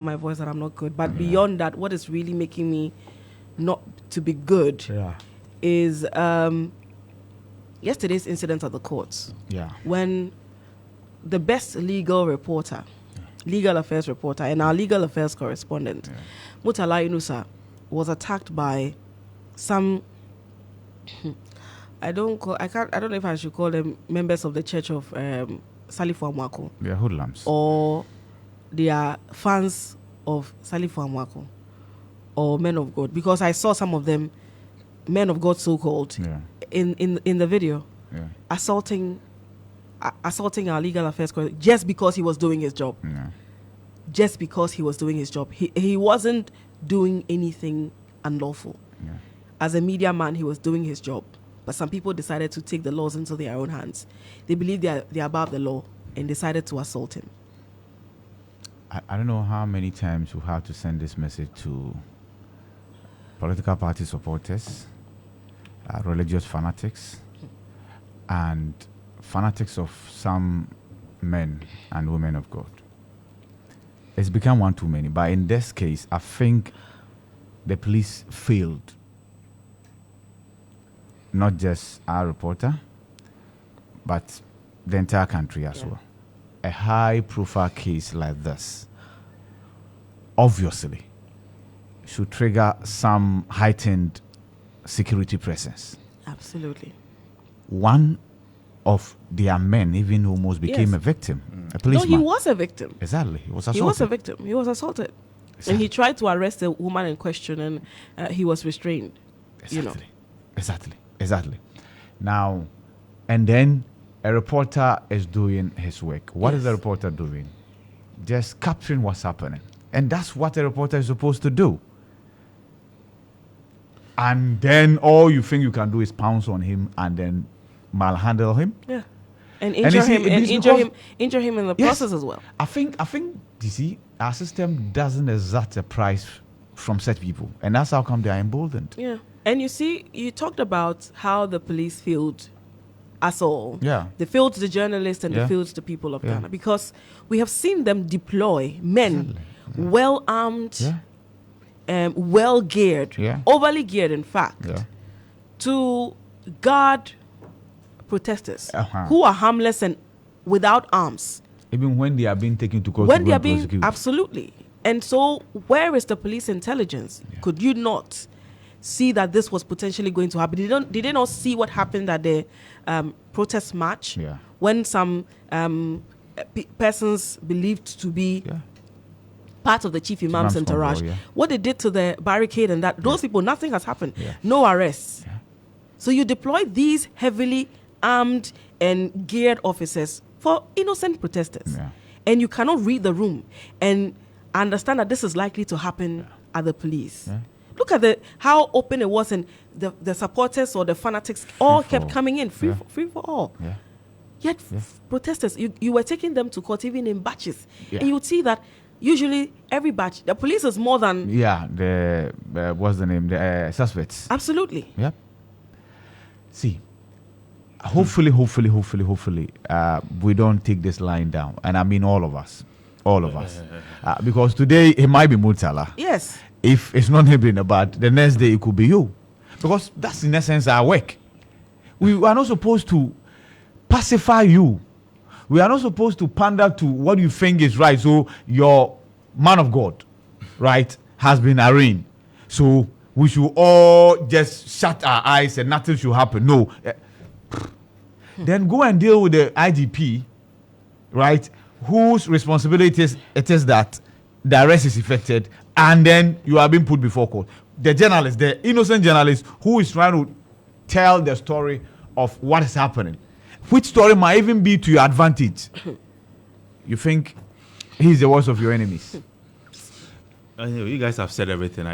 my voice that I'm not good. But beyond that, what is really making me not to be good is yesterday's incident at the courts. Yeah. When the best legal reporter, legal affairs reporter, and our legal affairs correspondent, Mutala Inusa, was attacked by some I don't know if I should call them members of the Church of Salifu Amwako. They are hoodlums. Or they are fans of Salifu Amwako or men of God, because I saw some of them, men of God so-called, in the video, assaulting our legal affairs correspondent just because he was doing his job. Just because he was doing his job. He wasn't doing anything unlawful. As a media man, he was doing his job. But some people decided to take the laws into their own hands. They believe they're above the law and decided to assault him. I don't know how many times we have to send this message to political party supporters, religious fanatics, and fanatics of some men and women of God. It's become one too many. But in this case, I think the police failed. Not just our reporter, but the entire country as well. A high-profile case like this, obviously, should trigger some heightened security presence. Absolutely. One of their men even almost became a victim, a policeman. No, he was a victim. Exactly. He was assaulted. He was a victim. He was assaulted. Exactly. And he tried to arrest the woman in question, and he was restrained. Exactly. Exactly. Now, and then a reporter is doing his work. What is the reporter doing? Just capturing what's happening. And that's what a reporter is supposed to do. And then all you think you can do is pounce on him and then malhandle him. Yeah. And injure him in the process as well. I think you see, our system doesn't exact a price from such people. And that's how come they are emboldened. Yeah. And you see, you talked about how the police failed us all. Yeah. They failed the journalists and they failed the people of Ghana, because we have seen them deploy men, well armed, well geared, overly geared, in fact, to guard protesters who are harmless and without arms. Even when they are being taken to court. When they are being prosecuted. Absolutely. And so, where is the police intelligence? Could you not see that this was potentially going to happen? Did they not see what happened at the protest march when some persons believed to be part of the chief imam's entourage, what they did to the barricade, and that those people, nothing has happened, no arrests. So you deploy these heavily armed and geared officers for innocent protesters, and you cannot read the room and understand that this is likely to happen at the police. Look at how open it was, and the supporters or the fanatics all kept coming in, free for all. Yet protesters, you were taking them to court even in batches. And you would see that usually every batch, the police is more than... what's the name? The suspects. Absolutely. Yep. See, hopefully, we don't take this line down. And I mean all of us. Because today it might be Murtala. Yes. If it's not him being bad, the next day it could be you. Because that's in essence our work. We are not supposed to pacify you. We are not supposed to pander to what you think is right. So your man of God, right, has been arraigned. So we should all just shut our eyes and nothing should happen. No. Then go and deal with the IGP, right, whose responsibility it is that the arrest is effected, and then you are being put before court. The journalist, the innocent journalist who is trying to tell the story of what is happening, which story might even be to your advantage. You think he's the worst of your enemies. You guys have said everything.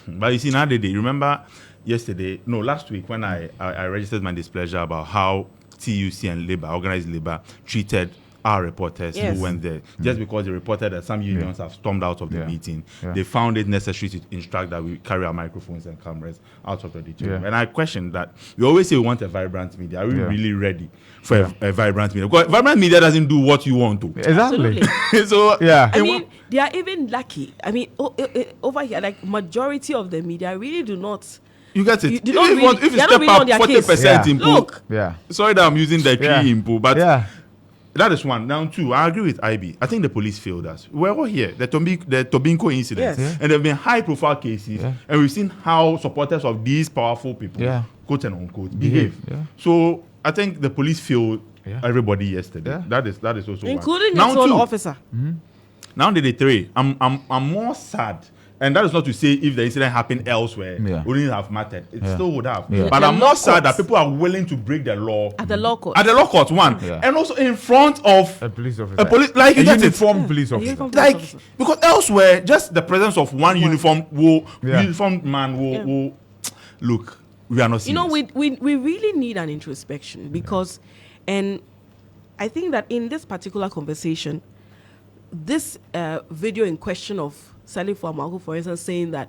But you see, nowadays, remember last week when I registered my displeasure about how TUC and labor, organized labor, treated our reporters who went there. Just because they reported that some unions have stormed out of the meeting, they found it necessary to instruct that we carry our microphones and cameras out of the auditorium. And I question that. We always say we want a vibrant media. Are we really ready for a vibrant media? Because vibrant media doesn't do what you want to. Exactly. So I mean, they are even lucky. I mean, over here, like majority of the media really do not. You get it. If you step really up 40% input. Look. Sorry that I'm using the tree input, but that is one. Now, two, I agree with IB. I think the police failed us. We're all here. The Tobinco incident. And there have been high-profile cases. And we've seen how supporters of these powerful people, quote and unquote, behave. So I think the police failed everybody yesterday. That is also including its own officer. Now the three, I'm more sad. And that is not to say if the incident happened elsewhere, wouldn't have mattered. It still would have. But I'm more sad that people are willing to break the law. At the law court. At the law court, one. And also in front of a police officer. Like a uniformed police officer. Because elsewhere, just the presence of one uniformed man will look, we are not serious. You know, we really need an introspection because, and I think that in this particular conversation, this video in question of Salif Wamagu, for instance, saying that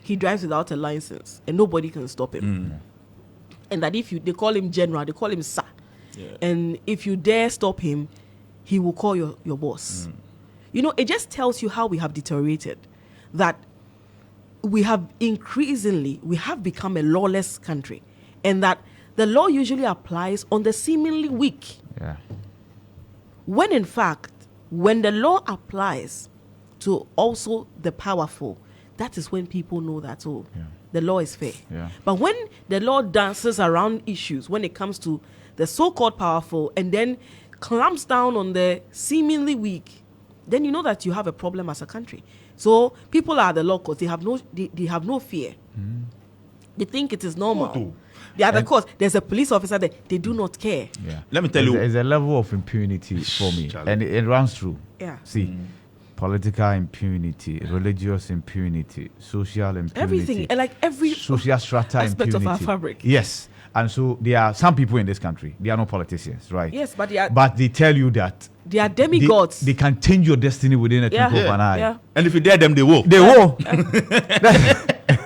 he drives without a license and nobody can stop him. And that if they call him general, they call him sir. And if you dare stop him, he will call your boss. You know, it just tells you how we have deteriorated. That we have become a lawless country. And that the law usually applies on the seemingly weak. When in fact, when the law applies to also the powerful, that is when people know that, the law is fair. But when the law dances around issues, when it comes to the so-called powerful and then clamps down on the seemingly weak, then you know that you have a problem as a country. So people are at the law court. They have no fear. They think it is normal. The other course, there's a police officer there. They do not care. Let me tell you. There's a level of impunity for me. And it runs through. See, political impunity, religious impunity, social impunity. Everything. Like every social strata aspect impunity. of our fabric. Yes. And so there are some people in this country, they are not politicians, right? Yes, but they tell you that they are demigods. They can change your destiny within a twinkle of an eye. And if you dare them, they will. They will.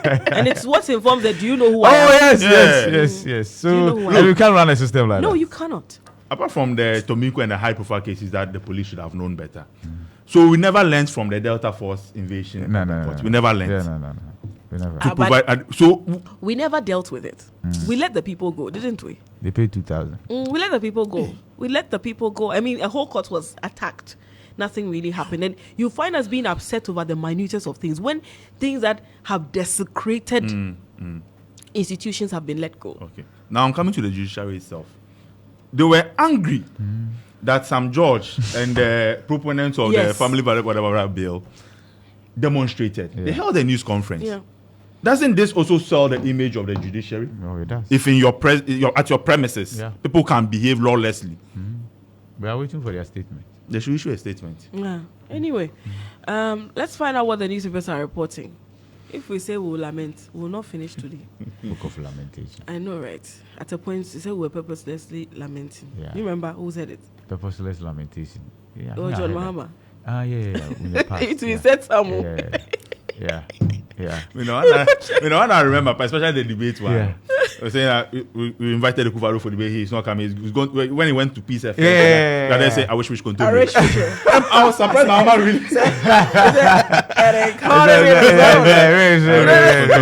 And it's what informs that do you know who I am? Yes. So you can't run a system like that. No, you cannot. Apart from the Tomiko and the high-profile cases that the police should have known better. So we never learned from the Delta Force invasion. No. We never learned. No. We never. We never dealt with it. We let the people go, didn't we? They paid 2,000. We let the people go. I mean, a whole court was attacked. Nothing really happened. And you find us being upset over the minutiae of things when things that have desecrated institutions have been let go. Okay. Now I'm coming to the judiciary itself. They were angry that Sam George and the proponents of the family whatever bill demonstrated. They held a news conference. Doesn't this also sell the image of the judiciary? No, it does. If in at your premises, people can behave lawlessly. We are waiting for their statement. They should issue a statement. Anyway, let's find out what the newspapers are reporting. If we say we'll lament, we'll not finish today. Book of lamentation. I know, right? At a point, you said we were purposelessly lamenting. You remember who said it? Purposeless lamentation. John Mahama. In the past, We said someone. You know what I remember, especially the debate one. We saying that we invited the Kuvaro for debate. He's not coming. He's going when he went to Peace FM. They say, "I wish we could continue." I was surprised. Mama really said,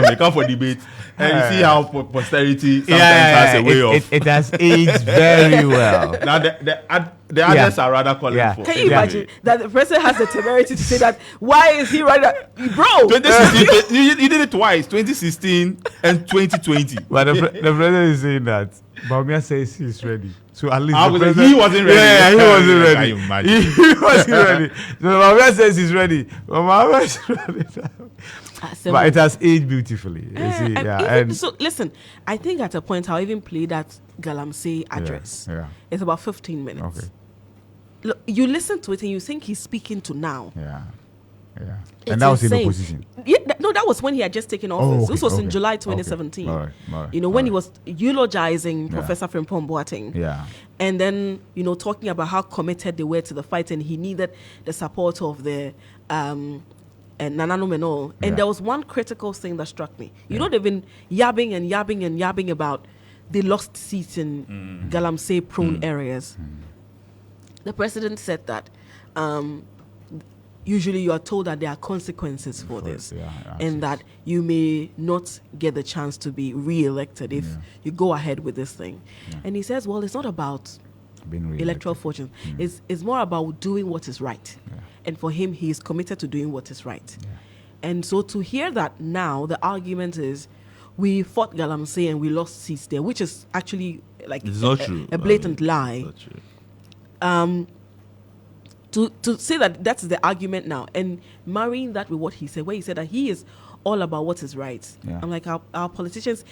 "They come for debate." And you see how posterity sometimes has a way of. It has aged very well. Now the others are rather calling for. Can you imagine that the president has the temerity to say that? Why is he right? Bro, 2016, you did it twice, 2016 and 2020. But the president is saying that Baumia says he's ready. So at least he wasn't ready. He wasn't ready. He wasn't ready. So Baumia says he's ready. Baumia is ready. But it has aged beautifully. So listen, I think at a point I'll even play that Galamsey address. It's about 15 minutes. Okay. Look, you listen to it and you think he's speaking to now. Yeah. It's And that was insane. in opposition. Yeah, no, that was when he had just taken office. Okay, This was in okay, July 2017. Okay. All right, When he was eulogizing Professor Frimpong Boateng. Yeah. And then, talking about how committed they were to the fight, and he needed the support of the and Nanano Meno. And there was one critical thing that struck me. They've been yabbing about the lost seats in Galamsey prone areas. The president said that usually you are told that there are consequences for this, and that you may not get the chance to be re-elected if you go ahead with this thing. And he says, well, it's not about being electoral fortune. It's more about doing what is right. And for him, he is committed to doing what is right. And so to hear that now, the argument is, we fought Galamsey and we lost seats there, which is actually like it's not true. A blatant lie. It's not true. To say that that's the argument now, and marrying that with what he said, where he said that he is all about what is right. I'm like, our politicians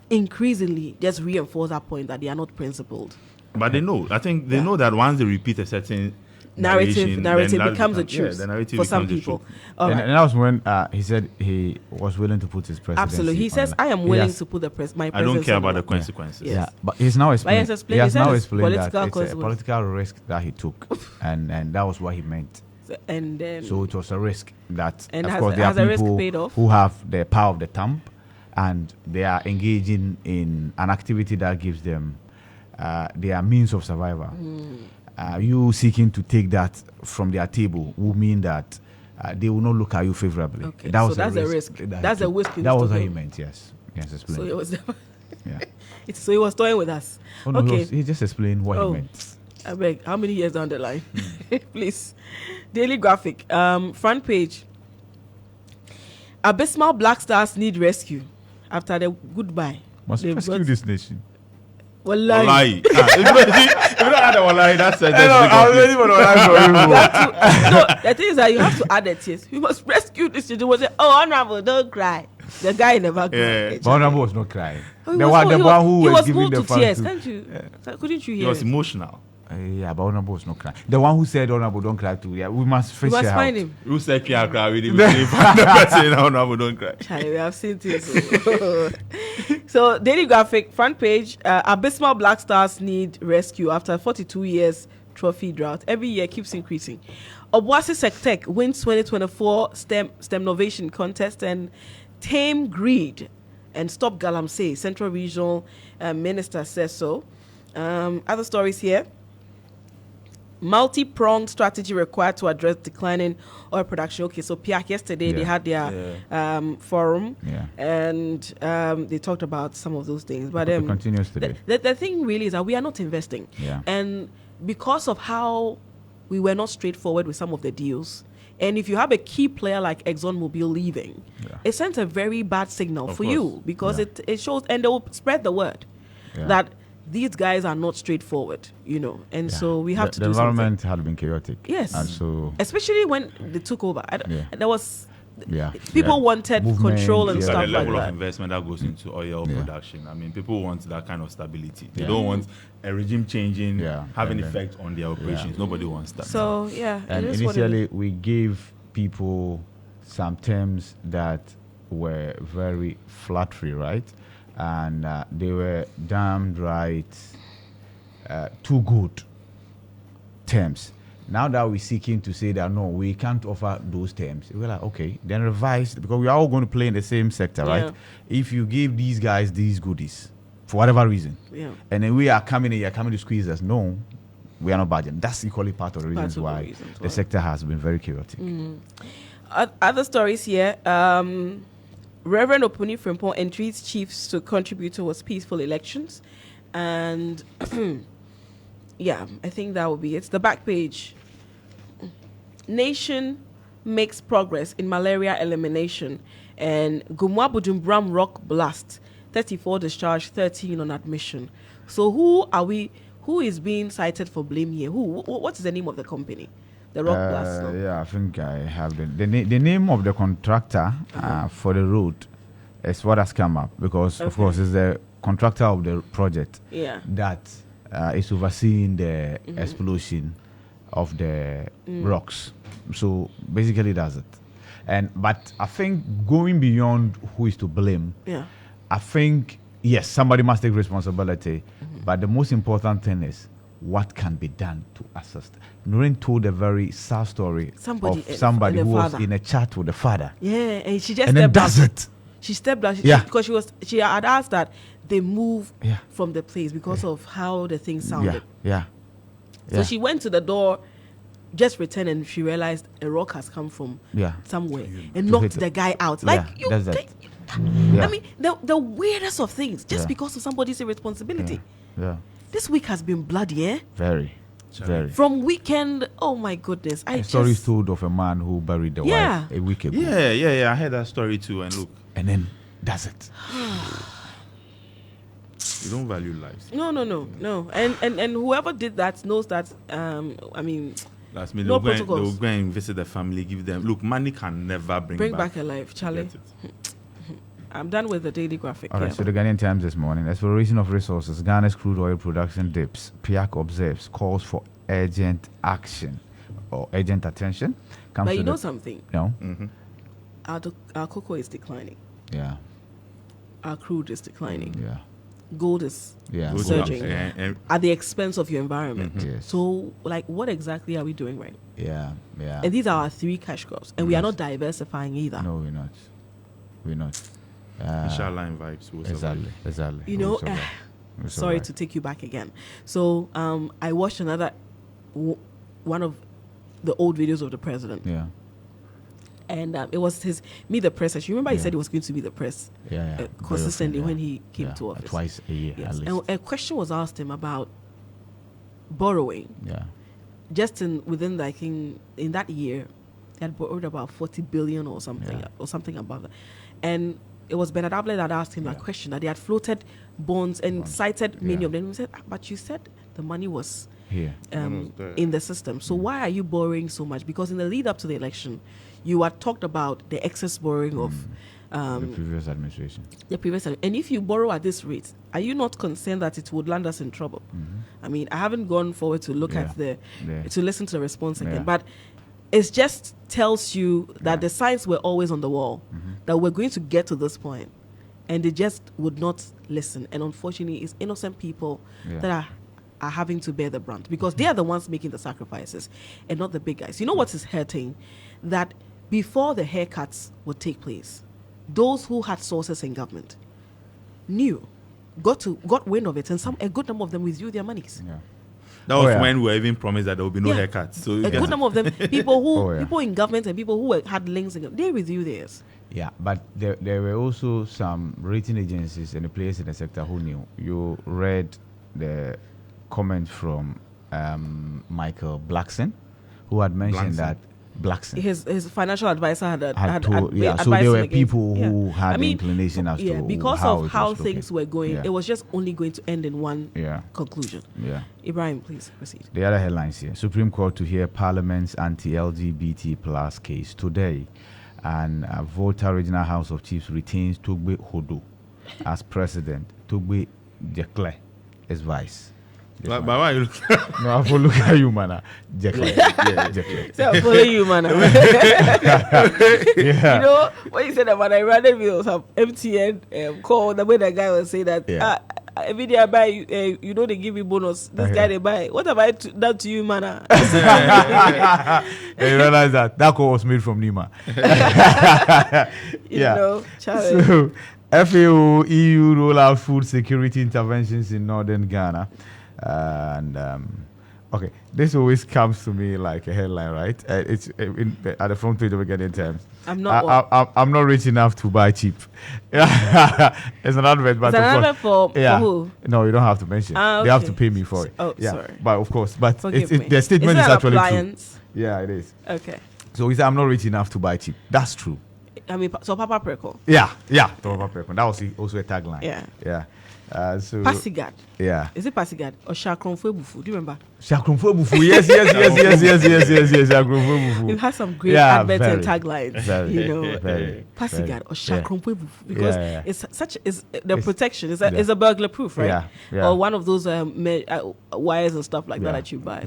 increasingly just reinforce that point that they are not principled. But they know. I think they know that once they repeat a certain narrative becomes a truth for some people. And that was when he said he was willing to put his presidency. Absolutely, he says, "I am willing to put my presidency." I don't care about the consequences. Yeah, but he's now explained. He has now explained that it's a political risk that he took, and that was what he meant. And then, so it was a risk that, and of course, there are people who have the power of the thumb, and they are engaging in an activity that gives them their means of survival. You seeking to take that from their table will mean that they will not look at you favorably. Okay, that's a risk. That's a risk. That was what he meant. Yes, explained. So it was. So he was toying with us. Oh, no, okay, he just explained what he meant. I beg. How many years down the line, please? Daily Graphic, front page. Abysmal Black Stars need rescue after the goodbye. Must rescue this nation. Wallahi. If you don't add the wallahi, that's it. I'm ready for the No, the thing is that you have to add the tears. We must rescue this children. Was say, "Oh, Honorable, don't cry." The guy never cried. But Honorable was not crying. The one who was giving the tears. Can't you? Couldn't you hear? He was emotional. Yeah, but Honorable was not crying. The one who said Honorable don't cry too. Yeah, we must fish out. find him. Who said cry? We didn't find the person. Honorable don't cry. We have seen this. So, Daily Graphic front page: Abysmal Black Stars need rescue after 42 years trophy drought. Every year keeps increasing. Obuasi Sektek wins 2024 STEM Novation contest and tame greed and stop Galamsey. Central Regional Minister says so. Other stories here. Multi-pronged strategy required to address declining oil production. Okay, so PIAC yesterday they had their forum and they talked about some of those things. But continues today. The thing really is that we are not investing, and because of how we were not straightforward with some of the deals. And if you have a key player like ExxonMobil leaving, it sends a very bad signal for you because it shows, and they will spread the word that these guys are not straightforward, and so we have to do something. The environment had been chaotic. Yes. And so, especially when they took over. There was people wanted control and stuff like that. The level of investment that goes into oil production. I mean, people want that kind of stability. They don't want a regime changing, having effect on their operations. Nobody wants that. So, and initially we gave people some terms that were very flattery, right? And they were damned right too good terms. Now that we're seeking to say that, no, we can't offer those terms, we're like, okay, then revise, because we are all going to play in the same sector, right? If you give these guys these goodies, for whatever reason, and then we are coming in, you're coming to squeeze us, no, we are not budgeting. That's equally part of the reasons why the sector has been very chaotic. Other stories here. Reverend Opuni Frimpong entreats chiefs to contribute towards peaceful elections. And I think that will be it. The back page. Nation makes progress in malaria elimination. And Gumwa Bujumbram rock blast. 34 discharged, 13 on admission. So who is being cited for blame here? What is the name of the company? The rock blast. No? Yeah, I think I have the name of the contractor for the road is what has come up, because of course it's the contractor of the project that is overseeing the explosion of the rocks. So basically that's it. But I think going beyond who is to blame, I think, yes, somebody must take responsibility. But the most important thing is what can be done to assist. Noreen told a very sad story of somebody who was in a chat with the father. Yeah, and she just and then does it. She stepped down because she had asked that they move from the place because of how the thing sounded. So she went to the door, just returned, and she realized a rock has come from somewhere and knocked the guy out. Like I mean, the weirdest of things, just because of somebody's irresponsibility. This week has been bloody, Very. From weekend, oh my goodness. A story is told of a man who buried the wife a week ago. Yeah. I heard that story too. And look. And then does it. You don't value lives. No. And whoever did that knows that, I mean, last minute, they'll go and visit the family, give them. Look, money can never bring back a life, Charlie. I'm done with the daily graphic. All right, so the Ghanaian Times this morning. Exploration of resources. Ghana's crude oil production dips. PIAC observes calls for urgent action or urgent attention. But you know something? No. Our cocoa is declining. Yeah. Our crude is declining. Yeah. Gold is surging at the expense of your environment. Yes. So, like, what exactly are we doing right? Yeah. And these are our 3 cash crops. And we are not diversifying either. No, we're not. Inshallah in vibes. Exactly. You know, sorry to take you back again. So I watched another one of the old videos of the president. Yeah. And it was his Meet the Press. You remember he said he was going to meet the press consistently when he came to office. Twice a year at least. And a question was asked him about borrowing. Yeah. Just within like in that year, he had borrowed about 40 billion or something above that. And it was Bernard Ablett that asked him that question, that they had floated bonds and cited many of them. He said, but you said the money was here in the system. So why are you borrowing so much? Because in the lead up to the election, you had talked about the excess borrowing of the previous administration. And if you borrow at this rate, are you not concerned that it would land us in trouble? I mean, I haven't gone forward to look at to listen to the response again, but it just tells you that the signs were always on the wall, that we're going to get to this point, and they just would not listen. And unfortunately, it's innocent people that are having to bear the brunt, because they are the ones making the sacrifices and not the big guys. You know what is hurting? That before the haircuts would take place, those who had sources in government got wind of it, and a good number of them withdrew their monies. That was when we were even promised that there would be no haircuts. So a good number of them, people in government and people who had links in government, they withdrew theirs. Yeah, but there were also some rating agencies and the players in the sector who knew. You read the comment from Michael Blackson, who had mentioned that his financial advisor had told, so there were people who had the inclination as to because how of how things were going, it was just only going to end in one conclusion. Ibrahim, please proceed. The other headlines here: Supreme Court to hear Parliament's anti-LGBT plus case today, and Volta Regional House of Chiefs retains Togbe Hodo as president. Togbe Jekle as vice. But why you look? No, I follow you, man. Jekle. So I follow you, man. You know what you said about Iranian videos of MTN call, the way the guy was saying that every day I buy, you know they give me bonus. This guy they buy. What have I done to you, man? You realize that call was made from Nima. You know, Charlie. So, FAO EU roll out food security interventions in northern Ghana. Okay, this always comes to me like a headline, right? It's at the front page of the Ghanaian Times. I'm not rich enough to buy cheap. It's an advert, but it's an advert for who? No, you don't have to mention. Okay. They have to pay me for it. Oh, sorry. But of course, but the statement is actually appliance? true. Yeah, it is. Okay. So he said, I'm not rich enough to buy cheap. That's true. I mean, so Papa Preko. Yeah, Papa Preko. That was also a tagline. Yeah. So Pasigad. yeah. Is it Pasigad or Shakronfo Bufu? Do you remember? Shakronfo Bufu. Yes. Shakronfo Bufu. It has some great adverts and taglines. Very, you know, Pasigad or Shakronfo Bufu, because it's such is the protection is a burglar proof, right? Yeah. Or one of those wires and stuff like that you buy.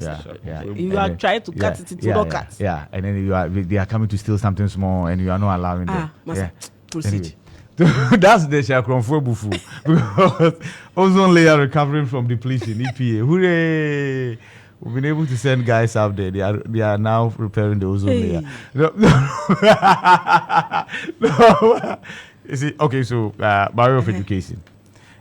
You are trying to cut it into no cuts. Yeah, and then they are coming to steal something small, and you are not allowing them. Proceed. Anyway. That's the Shakronfo Bufu, because ozone layer recovering from depletion. EPA, hooray! We've been able to send guys out there. They are now repairing the ozone layer. No. You see, okay, so barrier of education.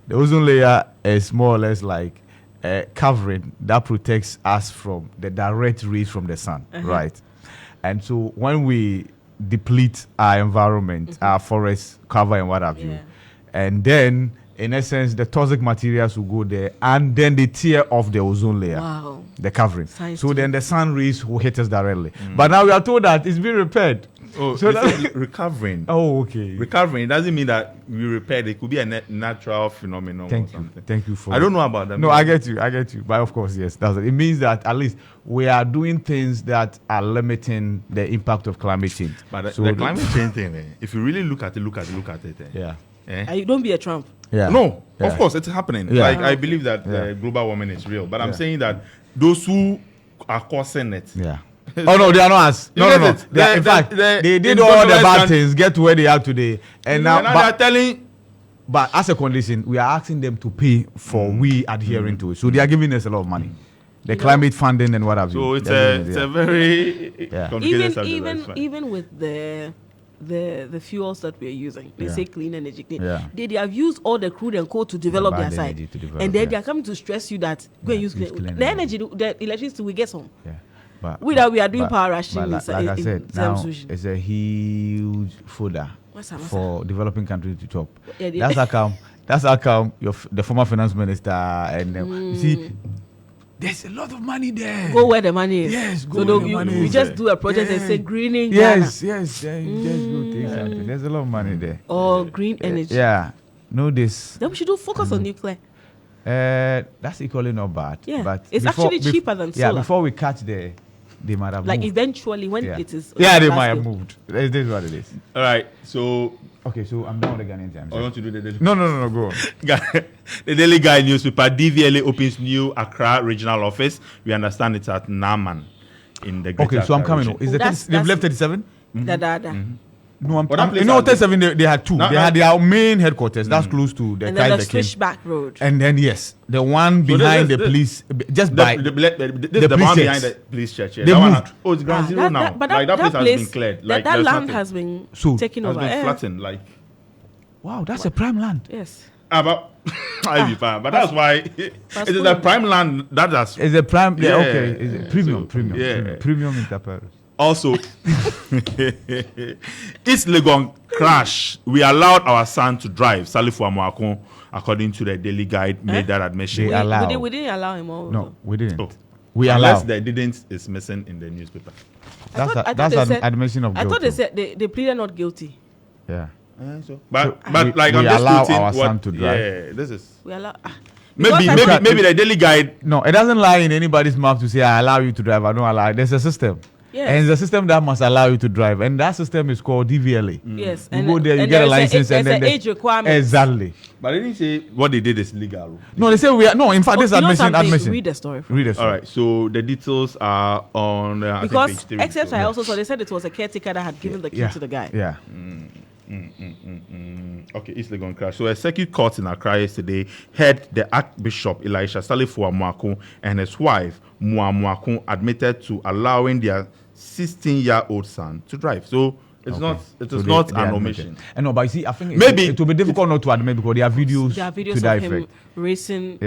The ozone layer is more or less like a covering that protects us from the direct rays from the sun, right? And so when we deplete our environment, our forests cover and what have you, and then in essence the toxic materials will go there, and then they tear off the ozone layer, the covering. So then the sun rays will hit us directly. But now we are told that it's been repaired. Oh, so that's recovering. Oh, okay. Recovering doesn't mean that we repaired. It could be a natural phenomenon or something. Thank you for. I don't know about that. No, I get you. But of course, yes, that's it. It means that at least we are doing things that are limiting the impact of climate change. But the climate change thing, if you really look at it. You don't be a Trump. Yeah. No, of course it's happening. Yeah. Like I believe that global warming is real, but I'm saying that those who are causing it. Yeah. Oh no, they are not us. No. In fact, they did all the bad things, get to where they are today, and now they are telling. But as a condition, we are asking them to pay for we adhering to it. So they are giving us a lot of money, the climate funding and what have you. So it's a very complicated subject. Even with the fuels that we are using, they say clean energy. They have used all the crude and coal to develop their side, and then they are coming to stress you that go and use the energy, the electricity we get some. Yeah. But we are doing power rationing. Like I said, now it's a huge fodder for developing countries to chop. That's how come the former finance minister and you see, there's a lot of money there. Go where the money is. Yes, go where the money is. You just do a project and say greening. Yes. Just go take something. There's a lot of money there. Or green energy. Yeah. Know this. Then we should focus on nuclear. That's equally not bad. Yeah. But it's actually cheaper than solar. Yeah, before we catch they might have moved. Eventually when it is. Yeah, they might have moved. This is what it is. All right. So I'm done with the Ghanaian Times. I want to do the daily. No, go on. The Daily Guide newspaper, DVLA opens new Accra regional office. We understand it's at Naman in the Greater Okay, so I'm Accra coming. region. They've left 37? No, I'm 37. They had two. They had their main headquarters. That's close to the and then the Switchback Road. And then the one behind the police, just by the one behind the police church. They moved. It's ground zero now. But that place has been cleared. That land has been taken over. Has been flattened. Wow, that's a prime land. Yes. But that's why it is a prime land that has. It's a prime. Yeah, okay. It's a premium. Premium inter. Also, East Legon crash. We allowed our son to drive. Salifu Amuakon, according to the Daily Guide, made that admission. We didn't allow him over. No, we didn't. Oh. We allowed. Unless the didn't is missing in the newspaper. That's an admission of guilt. I thought they said they pleaded not guilty. Yeah. But we I'm just allow putting our son to drive. Yeah, this is. We allow. Maybe the Daily Guide. No, it doesn't lie in anybody's mouth to say I allow you to drive. I don't allow. There's a system. Yes. And it's a system that must allow you to drive, and that system is called DVLA. Yes, you go there, you get a license, and then there's age requirement. Exactly. But they didn't say what they did is legal. No, they say we are. No, in fact, this admission. Read the story. All right, so the details are on. Because except I also saw they said it was a caretaker that had given the key to the guy. Yeah. Okay, East Legon crash. So a circuit court in Accra yesterday heard the Archbishop Elisha Salifu Amuakun and his wife Muamuakun admitted to allowing their 16-year-old son to drive. So it's not an omission. I know, but you see, I think maybe it will be difficult not to admit because there are videos. There are videos of him racing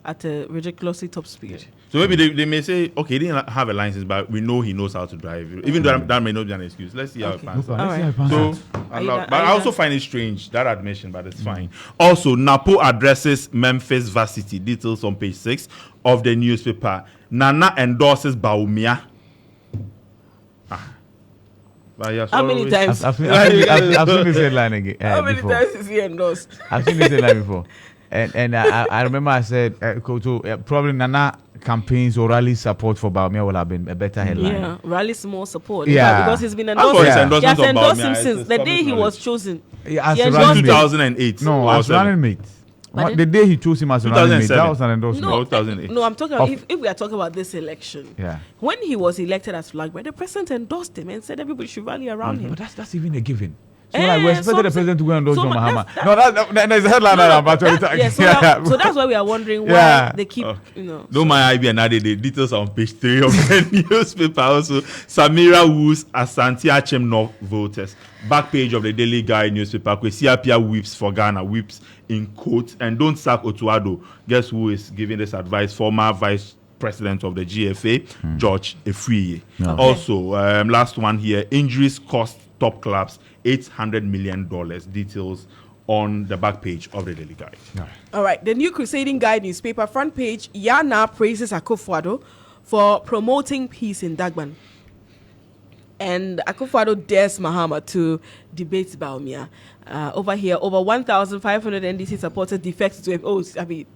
at a ridiculously top speed. So maybe they may say, okay, he didn't have a license, but we know he knows how to drive. Even though that may not be an excuse. Let's see how it pans out. So, but I also find it strange, that admission, but it's fine. Also, Napo addresses Memphis Varsity. Details on page 6 of the newspaper. Nana endorses Baumia. How many times? I've seen this headline again. How many times is he endorsed? I've seen this headline before. And I remember I said, probably Nana campaigns or rally support for Baumia will have been a better headline. Yeah, rally more support. Yeah, because he's been endorsed. He has endorsed him since the day he was chosen. Yeah, he endorsed 2008. No, as running mate. The day he chose him as a running mate, that was an endorsement. No, 2008. No, I'm talking about if we are talking about this election. Yeah. When he was elected as flag bearer, the president endorsed him and said everybody should rally around him. But that's even a given. So like we expected the president to go and endorse John Mahama. That's a headline. So that's why we are wondering why they keep, Don't mind IB and the details on page 3 of the newspaper. Also, Samira woos Asante Achem North voters. Back page of the Daily Guide newspaper. Kwesi Appiah whips for Ghana, whips in quotes. And don't sack Otuado. Guess who is giving this advice? Former Vice President of the GFA, George Efriye. Okay. Also, last one here. Injuries cost top clubs $800 million. Details on the back page of the Daily Guide. All right. The New Crusading Guide newspaper front page. Yana praises Akufo-Addo for promoting peace in Dagban. And Akufo-Addo dares Mahama to debate Baumia. Over here, over 1,500 NDC supporters defected to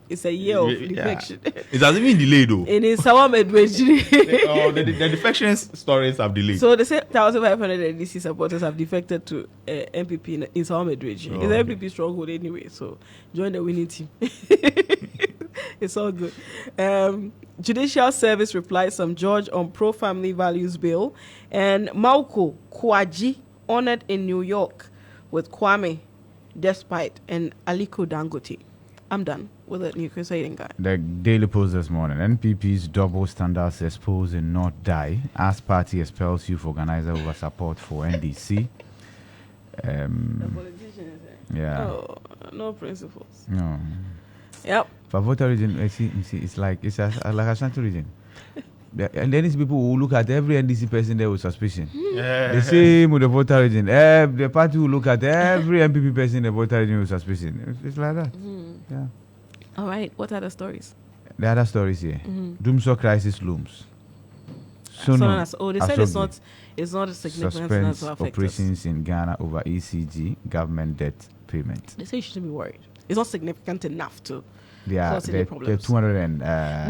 it's a year of defection. It has even delayed though. In Sawa Medwedji. The defection stories have delayed. So they say 1,500 NDC supporters have defected to MPP in Sawa Medwedji. It's an MPP stronghold anyway, so join the winning team. It's all good. Judicial Service replies some judge on pro-family values bill. And Mauko Kwaji honored in New York with Kwame Despite and Aliko Dangote. I'm done with the New Crusading Guide. The Daily Post this morning. NPP's double standards exposed in Not Die as party expels youth organizer over support for NDC. The politician is there. Yeah. Oh, no principles. No. Yep. For voter region, it's like Ashanti region. And then these people will look at every NDC person there with suspicion. The same with the voter region. The party will look at every MPP person in the voter region with suspicion. It's like that. Yeah. All right. What are the stories? The other stories here. Doomsday crisis looms. They said it's not a significant enough to affect operations in Ghana over ECG government debt payment. They say you shouldn't be worried. It's not significant enough to. Yeah, they're 200 and...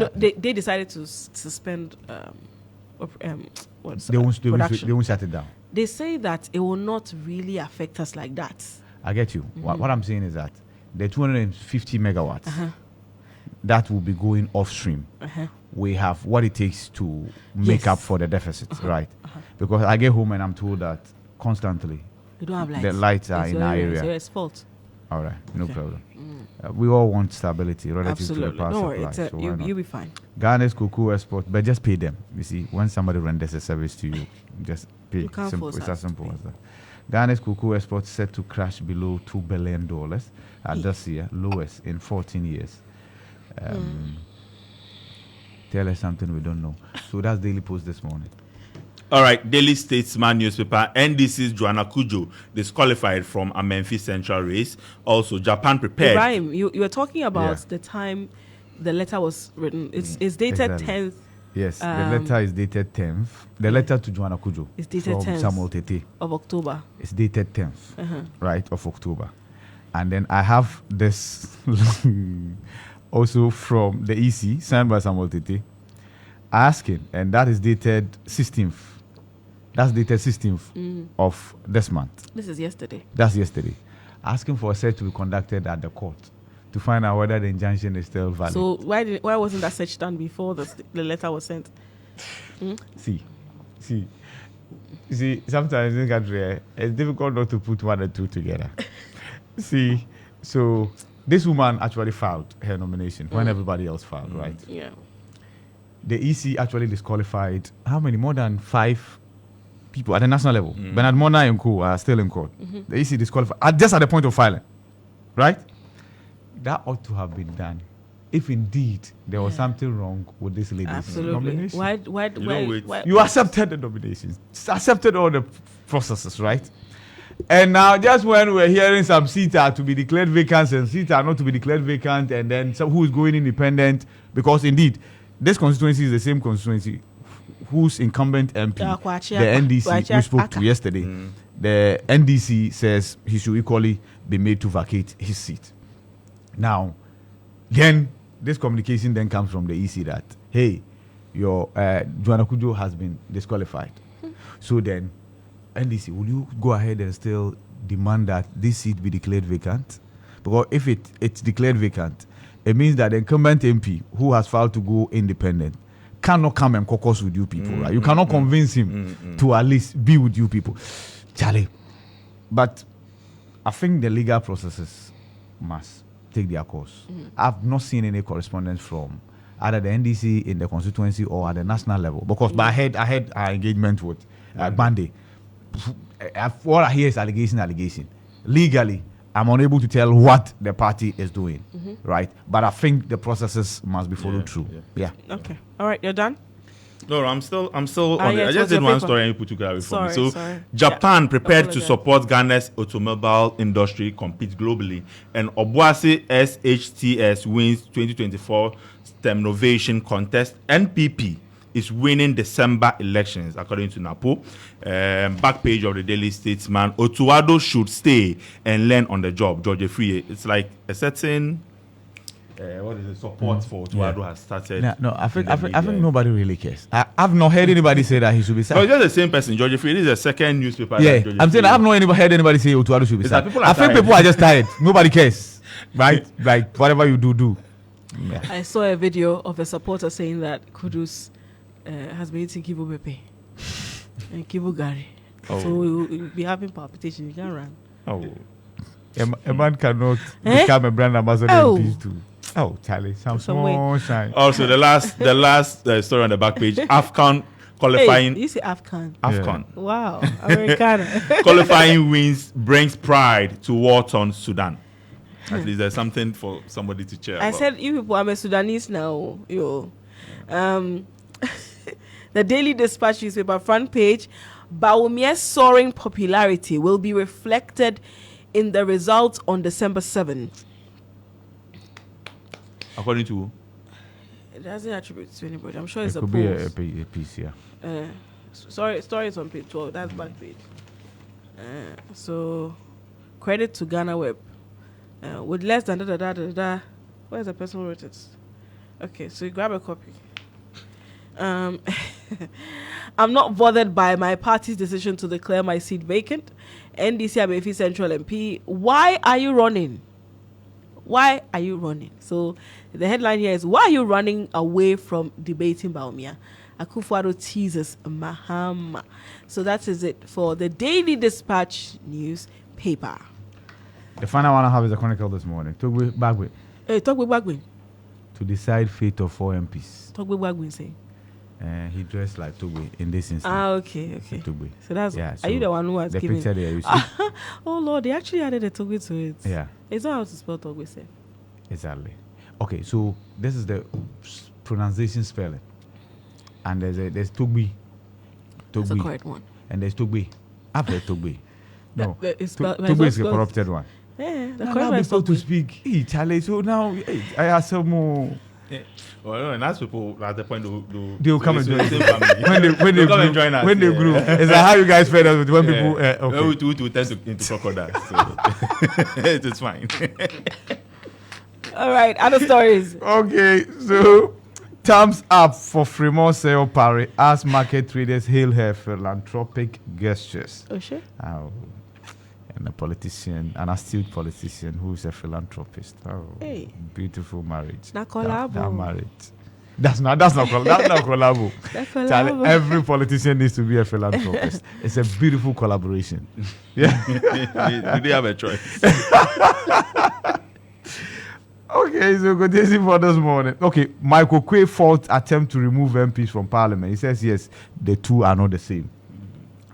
no, they decided to suspend... they won't shut it down. They say that it will not really affect us like that. I get you. What I'm saying is that the 250 megawatts, that will be going off stream. We have what it takes to make up for the deficit, right? Because I get home and I'm told that constantly you don't have lights. The lights are in our area. So it's fault. All right, no problem. We all want stability relative to the power supply. So you'll be fine. Ghana's cocoa export, but just pay them. You see, when somebody renders a service to you, just pay. You can't force it's as simple as that. Ghana's cocoa export set to crash below $2 billion this year, lowest in 14 years. Tell us something we don't know. So that's Daily Post this morning. All right, Daily Statesman newspaper. NDC's Joanna Kujo disqualified from a Memphis Central race. Also, Japan prepared. Ibrahim, you were talking about the time the letter was written. It's dated 10th. Yes, the letter is dated 10th. The letter to Joanna Kujo is dated 10th Samuel Tete of October. It's dated 10th, right, of October. And then I have this also from the EC, signed by Samuel Tete, asking, and that is dated 16th. That's dated 16th of this month. This is yesterday. That's yesterday. Asking for a search to be conducted at the court to find out whether the injunction is still valid. So why wasn't that search done before the letter was sent? See, sometimes in this country, it's difficult not to put one and two together. See, so this woman actually filed her nomination when everybody else filed, right? Yeah. The EC actually disqualified how many? More than 5 people at the national level. Bernard Mona and Co. are still in court. The EC disqualified just at the point of filing, right? That ought to have been done if indeed there was something wrong with this lady's nomination. Why? You accepted the nominations, accepted all the processes, right? And now, just when we're hearing some seats are to be declared vacant and seats are not to be declared vacant, and then who is going independent, because indeed, this constituency is the same constituency whose incumbent MP, the NDC, we spoke to yesterday, the NDC says he should equally be made to vacate his seat. Now, Then this communication then comes from the EC that, hey, your Joanna Kujo has been disqualified. So then, NDC, will you go ahead and still demand that this seat be declared vacant? Because if it's declared vacant, it means that the incumbent MP who has filed to go independent cannot come and caucus with you people, right? You cannot convince him to at least be with you people. Charlie. But I think the legal processes must take their course. I've not seen any correspondence from either the NDC in the constituency or at the national level. Because but I had our engagement with Bande. All I hear is allegation. Legally, I'm unable to tell what the party is doing, right? But I think the processes must be followed through. Yeah. Okay. All right, you're done? No, I'm still on it. Yes, I just did one paper? story and you put together for me. So, Sorry. Japan prepared to support Ghana's automobile industry compete globally, and Obuasi SHTS wins 2024 STEM Innovation Contest. NPP is winning December elections, according to NAPO. Back page of the Daily Statesman. Otuado should stay and learn on the job. George Free. It's like a certain support for Otuado has started. No, I think nobody really cares. I've not heard anybody say that he should be sacked. No, it's just the same person. George Free. This is the second newspaper. Yeah, I'm saying I've not heard anybody say Otuado should be sacked. I think people are just tired. Nobody cares, right? Like whatever you do. Yeah. I saw a video of a supporter saying that Kudus has been eating Kivu Pepe and Kivu Gari. So we'll be having palpitation. You can run. A man cannot become a brand ambassador in peace too. Oh, Charlie, some small shine. Also, the last story on the back page, AFCON qualifying. Hey, you say AFCON. AFCON. Yeah. Wow, Americana. Qualifying wins brings pride to war-torn Sudan. At least there's something for somebody to cheer about. I said, you people, I'm a Sudanese now. Yo. The Daily Dispatch newspaper front page, Bawumia's soaring popularity will be reflected in the results on December 7. According to? It doesn't attribute to anybody. I'm sure it's it a could poll. be a piece, yeah. Story is on page 12. That's back page. So, credit to Ghana Web. With less than Where's the person who wrote it? Okay, so you grab a copy. I'm not bothered by my party's decision to declare my seat vacant. NDC Amefi Central MP. Why are you running? So the headline here is, why are you running away from debating Bawumia? Akufo-Addo teases Mahama. So that is it for the Daily Dispatch newspaper. The final one I have is a chronicle this morning. Togwe Bagwe. Hey, Togwe Bagwe. To decide fate of 4 MPs. Togwe Bagwe say. He dressed like Togwe in this instance. Okay. Togwe. So that's, so are you the one who has the given? The picture there, you see. Oh Lord, they actually added a Togwe to it. Yeah. It's not how to spell Togwe, say. Exactly. Okay, so this is the pronunciation spelling. And there's Togbe. That's the correct one. And there's Togbe. I've heard Togbe. No, Togbe is the corrupted one. Yeah, the correct one is Togbe. To speak. Hey, Charlie, so now I have some more. Yeah. Well, and that's people at the point they'll come and join us. when they grew. It's like how you guys fed us with when people. Okay. We turn into crocodiles. So it's fine. All right, other stories. Okay, so thumbs up for Fremont Seo Parry as market traders hail her philanthropic gestures. Oh, sure. And a politician, an astute politician who is a philanthropist. Oh, hey. Beautiful marriage. Not collabo. That marriage. That's not collabo. Charlie, every politician needs to be a philanthropist. It's a beautiful collaboration. Yeah. Do they have a choice? Okay, so continuing for this morning. Okay, Michael Quay fault attempt to remove MPs from Parliament. He says, yes, the two are not the same.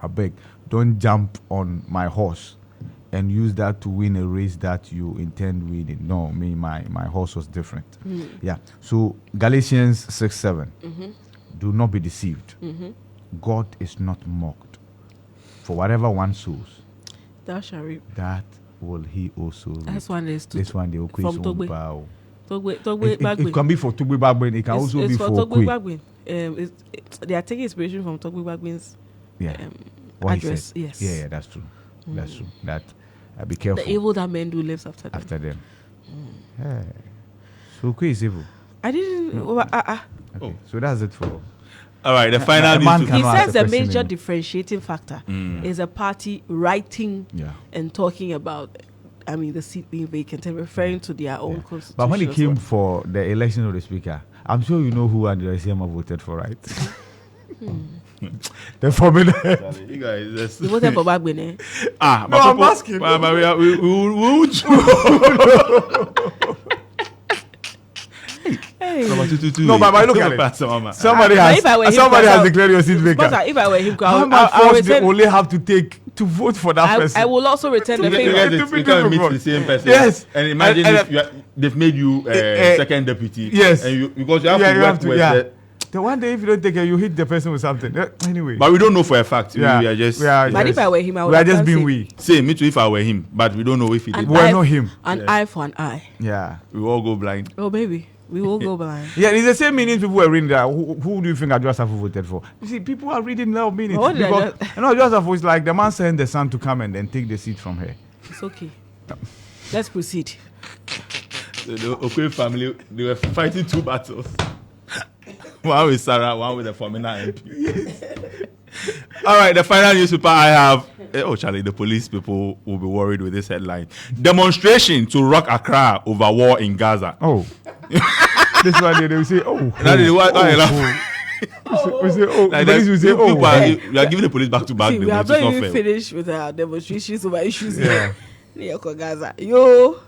I beg, don't jump on my horse and use that to win a race that you intend winning. No, my horse was different. Yeah. So Galatians 6:7. Do not be deceived. God is not mocked. For whatever one sows, thou shalt reap. That will he also reap. That's one is this one they will from Togbe. It can be for Togbe Bagbin. It can also be for Togbe Bagbin. They are taking inspiration from Togbe Bagbin's address. Yes. Yeah, that's true. That's true. That be careful. The evil that men do lives after them. Yeah. So who is evil? I didn't. Okay. So that's it for. All right, the final news. He says the major differentiating factor is a party writing and talking about, the seat being vacant and referring to their own constitution. But when it came for the election of the speaker, I'm sure you know who Andrew Asiama voted for, right? The formula. You guys, you voted for Bagbene. No, I'm asking. But we Hey. No, but look at it. Somebody has declared your seat vacant. If I were him, how much force they only have to take to vote for that person? I will also return the favor. You can meet the same person. Yes. And imagine if they've made you second deputy. Yes. And because you have to work the one day if you don't take it, you hit the person with something. Anyway. But we don't know for a fact. We are just. But if I were him, I would. We are just being we. Same, me too. If I were him, but we don't know if he did. We are not him. An eye for an eye. Yeah. We all go blind. Oh baby. We will go blind. Yeah, it's the same meaning people are reading that. Who do you think Adjust voted for? You see, people are reading that meaning. Adjust is like the man sent the son to come and then take the seat from her. It's okay. Let's proceed. So the Okwe family, they were fighting two battles. One with Sarah, one with the Formina MP. Yes. All right, the final newspaper I have. Charlie, the police people will be worried with this headline. Demonstration to rock Accra over war in Gaza. Oh. This one they will say, We say, we are giving the police back to back. We have not even finished with our demonstrations over issues here. Gaza. Yo,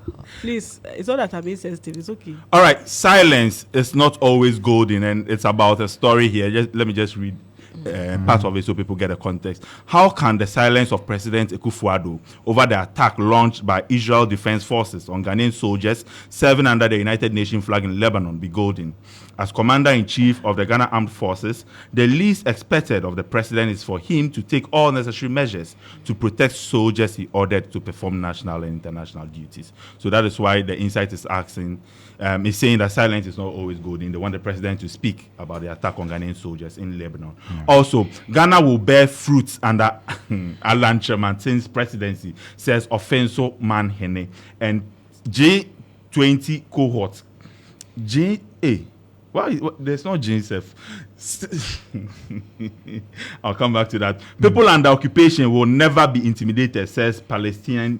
please, it's not that I'm being sensitive. It's okay. All right, silence is not always golden, and it's about a story here. Let me just read part of it so people get a context. How can the silence of President Akufo-Addo over the attack launched by Israel Defense Forces on Ghanaian soldiers serving under the United Nations flag in Lebanon be golden? As Commander-in-Chief of the Ghana Armed Forces, the least expected of the president is for him to take all necessary measures to protect soldiers he ordered to perform national and international duties. So that is why the Insight is asking, is saying that silence is not always golden. They want the president to speak about the attack on Ghanaian soldiers in Lebanon. Also, Ghana will bear fruits under Alan Chamantin's presidency, says Offenso Manhene. And J20 cohort. There's no Joseph. I'll come back to that. People under occupation will never be intimidated, says Palestine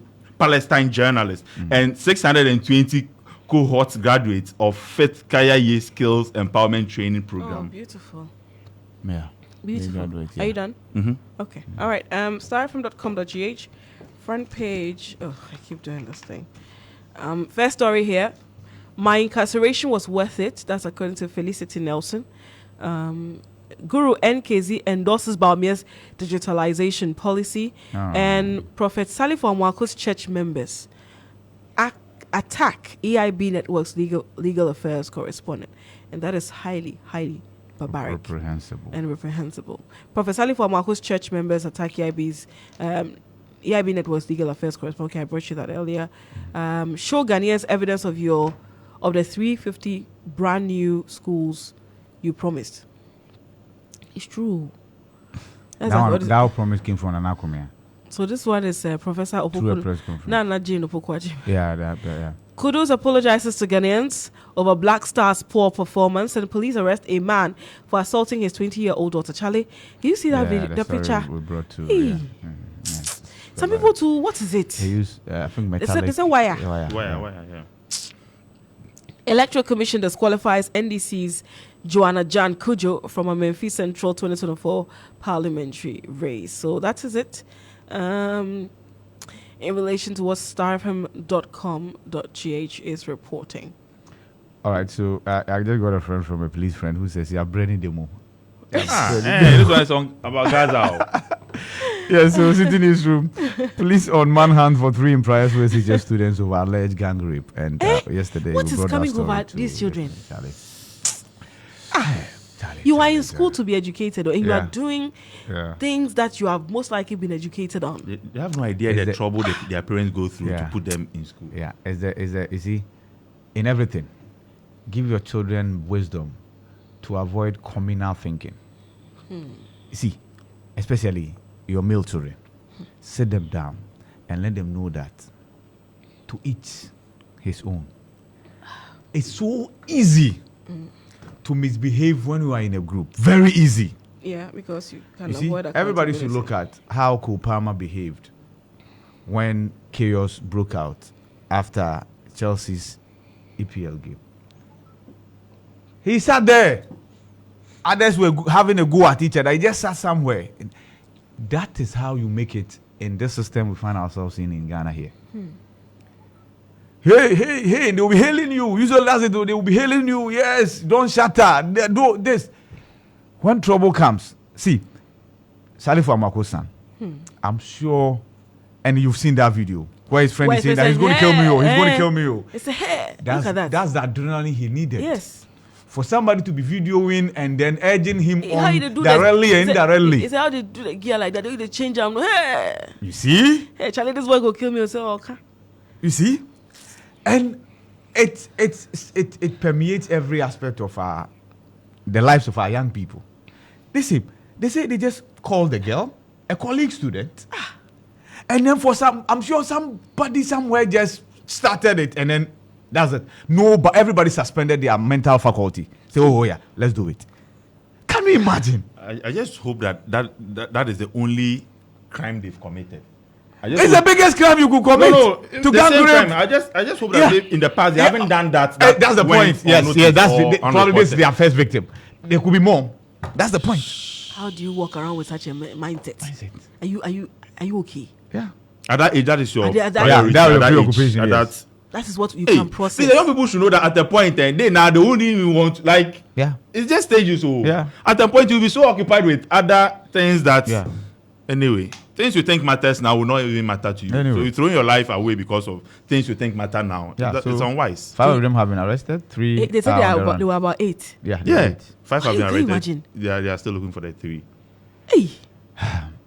journalist. And 620 cohort graduates of Fit Kaya Ye Skills Empowerment Training Program. Oh, beautiful. Yeah. Beautiful. Are you done? Mm-hmm. Okay. All right. Starfm.com.gh, front page. Oh, I keep doing this thing. First story here. My incarceration was worth it. That's according to Felicity Nelson. Guru NKZ endorses Baumia's digitalization policy. And Prophet Salif Amwako's church members attack EIB Network's legal affairs correspondent. And that is highly, highly barbaric. Reprehensible. Prophet Salif Amwako's church members attack EIB Network's legal affairs correspondent. Okay, I brought you that earlier. Show Ghanaians evidence of the 350 brand new schools you promised. It's true. That promise came from Anakomia. So this one is Professor Opoku. Nana Jane Opoku. Yeah. Kudus apologizes to Ghanaians over Black Star's poor performance, and police arrest a man for assaulting his 20-year-old daughter. Charlie, you see that video, the picture? We brought to. Some people too. What is it? They use, I think, metallic. It's a wire. Wire, yeah. Electoral Commission disqualifies NDC's Joanna Jan Kujo from a Memphis Central 2024 parliamentary race. So that is it. In relation to what starfm.com.gh is reporting. All right, so I just got a friend from a police friend who says, "Yeah, Brenny Demo." This one is about Gaza. Yeah, so sitting in his room, police on manhunt for 3 Imprias West students over alleged gang rape. And yesterday, what is coming over these children? You are in school to be educated, or you are doing things that you have most likely been educated on. They have no idea the trouble that their parents go through to put them in school. Yeah, you see, in everything, give your children wisdom to avoid communal thinking. See, especially your male children, sit them down and let them know that to each his own. it's so easy to misbehave when you are in a group. Very easy. Yeah, because you can You avoid see, everybody should look at how Cole Palmer behaved when chaos broke out after Chelsea's EPL game. He sat there. Others were having a go at each other. He just sat somewhere. That is how you make it in this system we find ourselves in Ghana here. Hey, they will be hailing you. Usually they will be hailing you. Yes, don't shatter. Do this. When trouble comes, see, Salif Amakosan, I'm sure, and you've seen that video where his friend is saying that he's going to kill me. He's going to kill me. It's a hair. That's, look at that. That's the adrenaline he needed. Yes. For somebody to be videoing and then urging him How on you do directly and indirectly. It's how they do the gear like that. They change them. Hey, You see? hey, Charlie, this boy go kill me. I say, okay. You see? And it permeates every aspect of the lives of our young people. They say they just call the girl a colleague student, and then for some, I'm sure somebody somewhere just started it, and then that's it. No, but everybody suspended their mental faculty. Say, oh yeah, let's do it. Can you imagine? I just hope that is the only crime they've committed. It's the biggest crime you could commit. No, to the same crime. crime. I just hope that they, in the past they haven't done that. That's the point. Yes, that's probably this is their first victim. There could be more. That's the point. How do you walk around with such a mindset? Are you okay? Yeah. At that age, that is your priority. That is your preoccupation. That is what you can process. See, the young people should know that at the point, they won't even want, like, it's just stages. So at the point, you'll be so occupied with other things that, anyway, things you think matters now will not even matter to you. Anyway. So you're throwing your life away because of things you think matter now. Yeah, it's unwise. 5 of them have been arrested. 3. They said they were about 8. Yeah. 5 have been arrested. Imagine? They are still looking for the 3. Hey.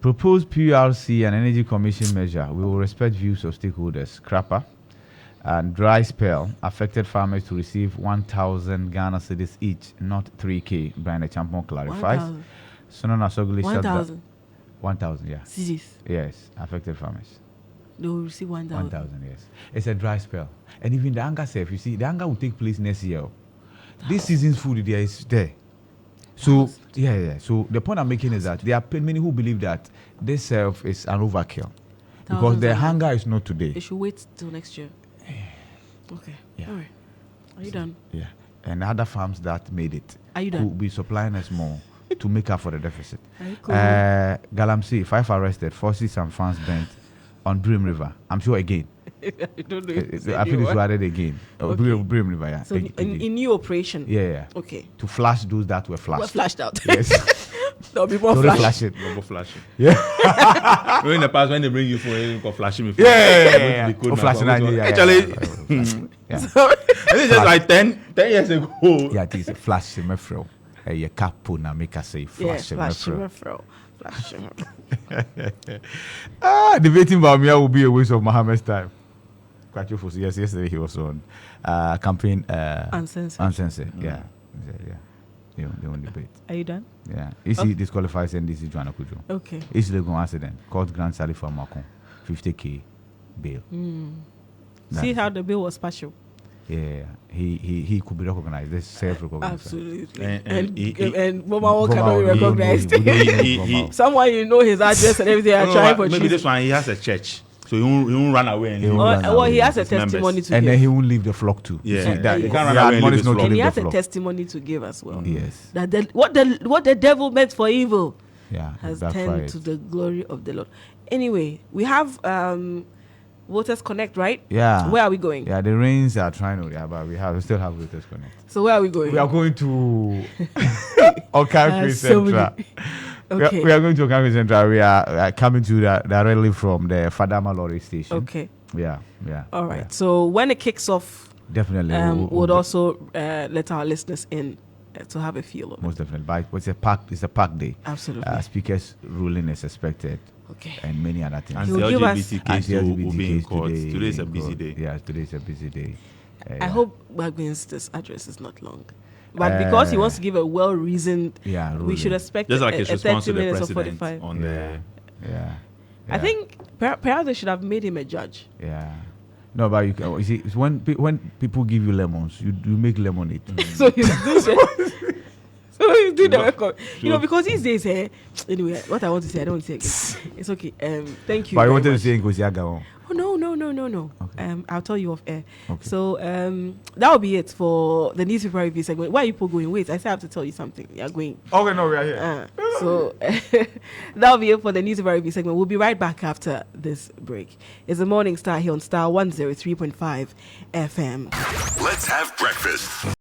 Proposed PRC and Energy Commission measure. We will respect views of stakeholders. Crapper and dry spell affected farmers to receive 1,000 Ghana cedis each, not 3K. Brian the Champion clarifies. Sonon Asogli said that 1,000, yeah. Cedis. Yes, affected farmers. They will receive 1,000. 1,000, yes. It's a dry spell. And even the anger self, you see, the anger will take place next year. This season's food there is there. So, So the point I'm making is that there are many who believe that this self is an overkill. Because the hunger is not today. They should wait till next year. Okay. Yeah. All right. Are you done? Yeah. And other farms that made it Are you done? will be supplying us more to make up for the deficit. Cool. Galamsey, 5 arrested, 40 some fans burnt on Brim River. I'm sure again. I don't know. I think it's added again. Okay. Brim River, yeah. So in new operation. Yeah. Okay. To flash those that were flashed. Were flashed out. Yes. There'll be more flashing. More flashing. Yeah. In the past when they bring you for anything called flashing me. Yeah. Flashing. Actually, I think just like 10 years ago. Yeah, it is a flashing mefro. A capo na make us say flashing mefro. Debating about me will be a waste of Mohammed's time. Yes, yesterday he was on campaign uncensored. Yeah. They won't debate. Are you done? Yeah. EC disqualifies NDC Joanna Kujo. Okay. East Legon accident. Court grants Salif Makon 50K bail. See how the bill was partial. Yeah, he could be recognized. This self-recognized. Absolutely. And Mama cannot be recognized. Someone you know his address and everything are trying for. Maybe this one he has a church, so he won't run away. He has a testimony to give. And then he won't leave the flock too. Yeah, he can't run away and leave the flock. And he has a testimony to give as well. Yes. That what the devil meant for evil has turned to the glory of the Lord. Anyway, we have Voters Connect, right? Yeah. Where are we going? Yeah, the rains are trying to, but we still have Voters Connect. So where are we going? We are going to Okankwe Central. Okay. We are going to Okankwe Central. We are coming to directly from the Fadama Lorry Station. Okay. Yeah. All right. Yeah. So when it kicks off, definitely we'll also let our listeners in to have a feel of most definitely. But it's a packed day. Absolutely. Speaker's ruling is expected. Okay. And many other things. And the LGBT case will be in court. Today is a busy day. Yeah, today is a busy day. I hope Bagwin's address is not long. But because he wants to give a well-reasoned, we should expect just like his response 30 to the minutes or president 45. on the... Yeah. I think perhaps they should have made him a judge. Yeah. No, but you see, it's when people give you lemons, you make lemonade. So you do the record. You know, because these days, anyway, what I want to say, I don't want to say again. It's okay. Thank you. But I wanted to say Nkosiaga. Oh, no. Okay. I'll tell you off air. Okay. So that will be it for the newspaper review segment. Why are you people going? Wait, I still have to tell you something. You're going. Okay, no, we are here. So that'll be it for the newspaper review segment. We'll be right back after this break. It's the Morning Star here on Star 103.5 FM. Let's have breakfast.